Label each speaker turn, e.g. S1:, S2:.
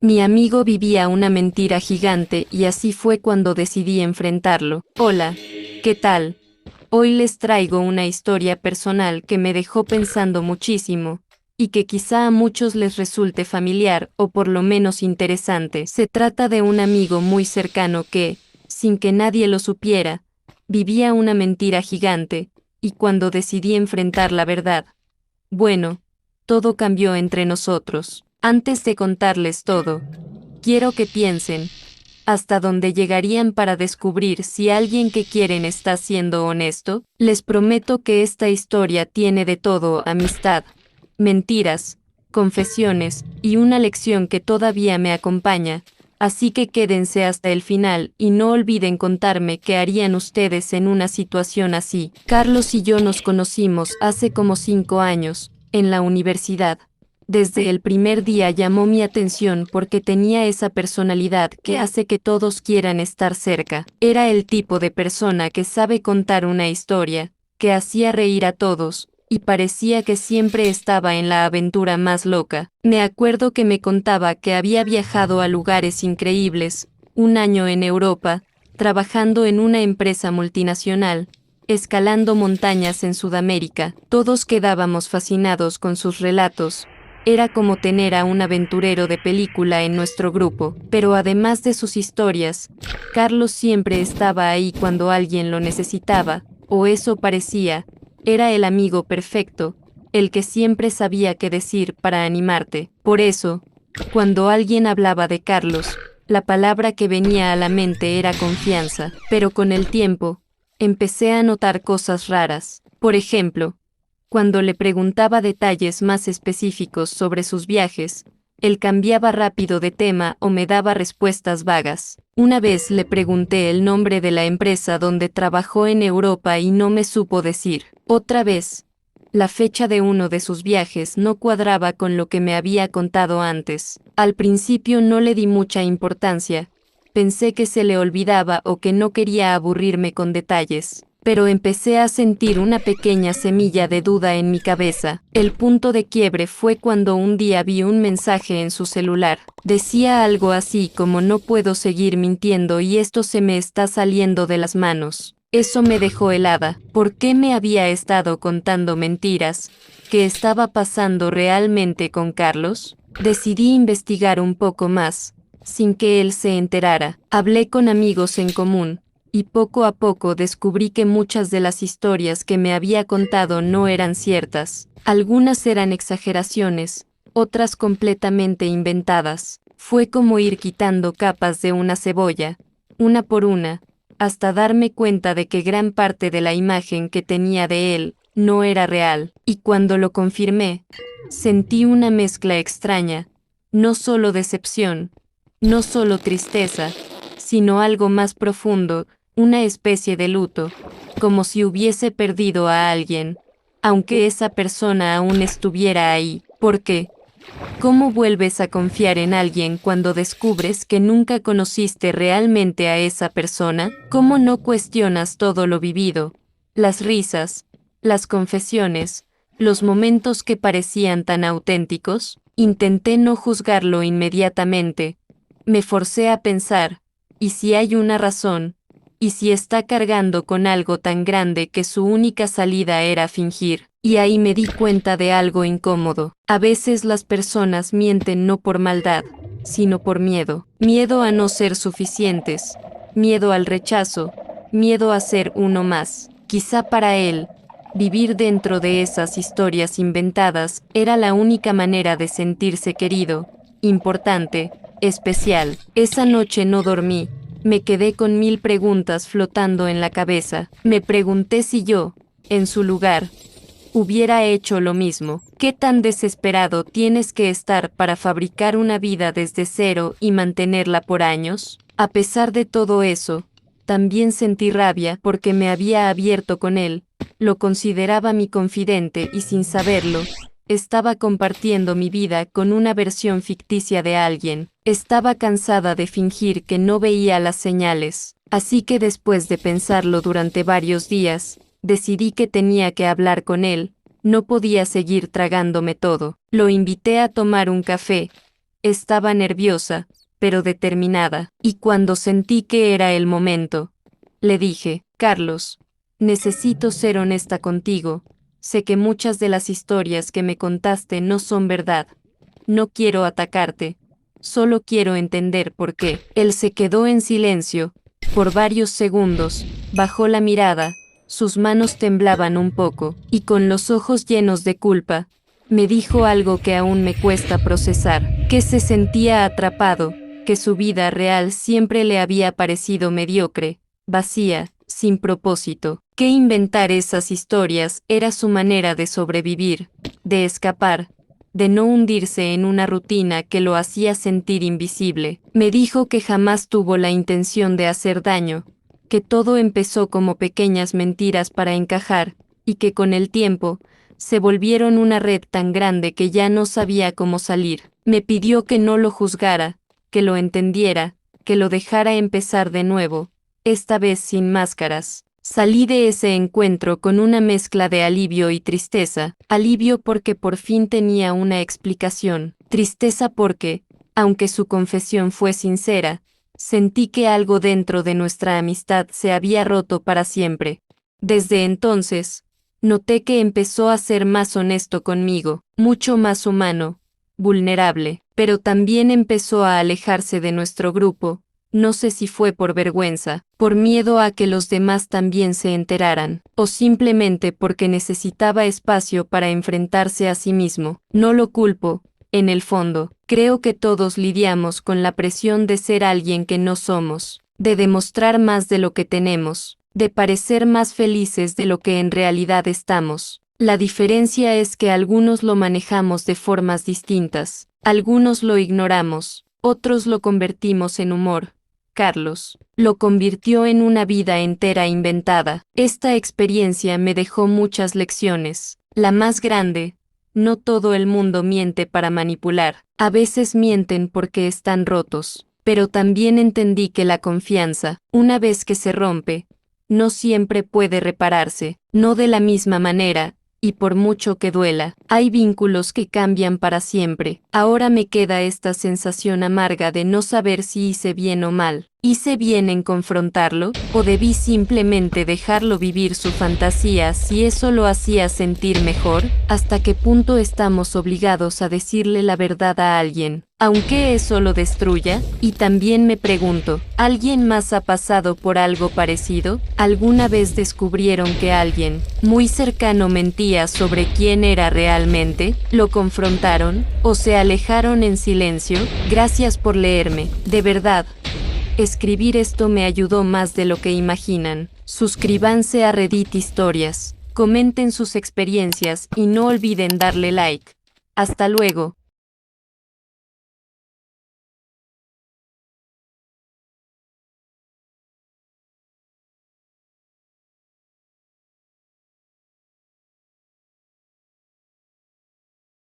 S1: Mi amigo vivía una mentira gigante y así fue cuando decidí enfrentarlo. Hola, ¿qué tal? Hoy les traigo una historia personal que me dejó pensando muchísimo, y que quizá a muchos les resulte familiar o por lo menos interesante. Se trata de un amigo muy cercano que, sin que nadie lo supiera, vivía una mentira gigante, y cuando decidí enfrentar la verdad, bueno, todo cambió entre nosotros. Antes de contarles todo, quiero que piensen, hasta dónde llegarían para descubrir si alguien que quieren está siendo honesto. Les prometo que esta historia tiene de todo: amistad, mentiras, confesiones y una lección que todavía me acompaña. Así que quédense hasta el final y no olviden contarme qué harían ustedes en una situación así. Carlos y yo nos conocimos hace como 5 años, en la universidad. Desde el primer día llamó mi atención porque tenía esa personalidad que hace que todos quieran estar cerca. Era el tipo de persona que sabe contar una historia, que hacía reír a todos, y parecía que siempre estaba en la aventura más loca. Me acuerdo que me contaba que había viajado a lugares increíbles, un año en Europa, trabajando en una empresa multinacional, escalando montañas en Sudamérica. Todos quedábamos fascinados con sus relatos. Era como tener a un aventurero de película en nuestro grupo, pero además de sus historias, Carlos siempre estaba ahí cuando alguien lo necesitaba, o eso parecía. Era el amigo perfecto, el que siempre sabía qué decir para animarte. Por eso, cuando alguien hablaba de Carlos, la palabra que venía a la mente era confianza. Pero con el tiempo, empecé a notar cosas raras. Por ejemplo, cuando le preguntaba detalles más específicos sobre sus viajes, él cambiaba rápido de tema o me daba respuestas vagas. Una vez le pregunté el nombre de la empresa donde trabajó en Europa y no me supo decir. Otra vez, la fecha de uno de sus viajes no cuadraba con lo que me había contado antes. Al principio no le di mucha importancia. Pensé que se le olvidaba o que no quería aburrirme con detalles. Pero empecé a sentir una pequeña semilla de duda en mi cabeza. El punto de quiebre fue cuando un día vi un mensaje en su celular. Decía algo así como: no puedo seguir mintiendo y esto se me está saliendo de las manos. Eso me dejó helada. ¿Por qué me había estado contando mentiras? ¿Qué estaba pasando realmente con Carlos? Decidí investigar un poco más, sin que él se enterara. Hablé con amigos en común, y poco a poco descubrí que muchas de las historias que me había contado no eran ciertas. Algunas eran exageraciones, otras completamente inventadas. Fue como ir quitando capas de una cebolla, una por una, hasta darme cuenta de que gran parte de la imagen que tenía de él no era real. Y cuando lo confirmé, sentí una mezcla extraña, no solo decepción, no solo tristeza, sino algo más profundo, una especie de luto, como si hubiese perdido a alguien, aunque esa persona aún estuviera ahí. ¿Por qué? ¿Cómo vuelves a confiar en alguien cuando descubres que nunca conociste realmente a esa persona? ¿Cómo no cuestionas todo lo vivido? Las risas, las confesiones, los momentos que parecían tan auténticos. Intenté no juzgarlo inmediatamente. Me forcé a pensar, ¿y si hay una razón? ¿Y si está cargando con algo tan grande que su única salida era fingir? Y ahí me di cuenta de algo incómodo. A veces las personas mienten no por maldad, sino por miedo. Miedo a no ser suficientes, miedo al rechazo, miedo a ser uno más. Quizá para él, vivir dentro de esas historias inventadas era la única manera de sentirse querido, importante, especial. Esa noche no dormí. Me quedé con 1000 preguntas flotando en la cabeza. Me pregunté si yo, en su lugar, hubiera hecho lo mismo. ¿Qué tan desesperado tienes que estar para fabricar una vida desde cero y mantenerla por años? A pesar de todo eso, también sentí rabia porque me había abierto con él, lo consideraba mi confidente y sin saberlo, estaba compartiendo mi vida con una versión ficticia de alguien. Estaba cansada de fingir que no veía las señales, así que después de pensarlo durante varios días, decidí que tenía que hablar con él. No podía seguir tragándome todo. Lo invité a tomar un café, Estaba nerviosa, pero determinada, y cuando sentí que era el momento, le dije, Carlos, necesito ser honesta contigo, sé que muchas de las historias que me contaste no son verdad. No quiero atacarte, solo quiero entender por qué. Él se quedó en silencio, por varios segundos, bajó la mirada, sus manos temblaban un poco, y con los ojos llenos de culpa, me dijo algo que aún me cuesta procesar, que se sentía atrapado, que su vida real siempre le había parecido mediocre, vacía, sin propósito, que inventar esas historias era su manera de sobrevivir, de escapar, de no hundirse en una rutina que lo hacía sentir invisible. Me dijo que jamás tuvo la intención de hacer daño, que todo empezó como pequeñas mentiras para encajar, y que con el tiempo, se volvieron una red tan grande que ya no sabía cómo salir. Me pidió que no lo juzgara, que lo entendiera, que lo dejara empezar de nuevo, esta vez sin máscaras. Salí de ese encuentro con una mezcla de alivio y tristeza, alivio porque por fin tenía una explicación, tristeza porque, aunque su confesión fue sincera, sentí que algo dentro de nuestra amistad se había roto para siempre. Desde entonces, noté que empezó a ser más honesto conmigo, mucho más humano, vulnerable, pero también empezó a alejarse de nuestro grupo. No sé si fue por vergüenza, por miedo a que los demás también se enteraran, o simplemente porque necesitaba espacio para enfrentarse a sí mismo. No lo culpo, en el fondo, creo que todos lidiamos con la presión de ser alguien que no somos, de demostrar más de lo que tenemos, de parecer más felices de lo que en realidad estamos. La diferencia es que algunos lo manejamos de formas distintas, algunos lo ignoramos, otros lo convertimos en humor. Carlos lo convirtió en una vida entera inventada. Esta experiencia me dejó muchas lecciones. La más grande, no todo el mundo miente para manipular. A veces mienten porque están rotos. Pero también entendí que la confianza, una vez que se rompe, no siempre puede repararse, no de la misma manera, y por mucho que duela, hay vínculos que cambian para siempre. Ahora me queda esta sensación amarga de no saber si hice bien o mal. ¿Hice bien en confrontarlo? ¿O debí simplemente dejarlo vivir su fantasía si eso lo hacía sentir mejor? ¿Hasta qué punto estamos obligados a decirle la verdad a alguien, aunque eso lo destruya? Y también me pregunto, ¿alguien más ha pasado por algo parecido? ¿Alguna vez descubrieron que alguien muy cercano mentía sobre quién era realmente? ¿Lo confrontaron? ¿O se alejaron en silencio? Gracias por leerme, de verdad. Escribir esto me ayudó más de lo que imaginan. Suscríbanse a Reddit Historias, comenten sus experiencias y no olviden darle like. Hasta luego.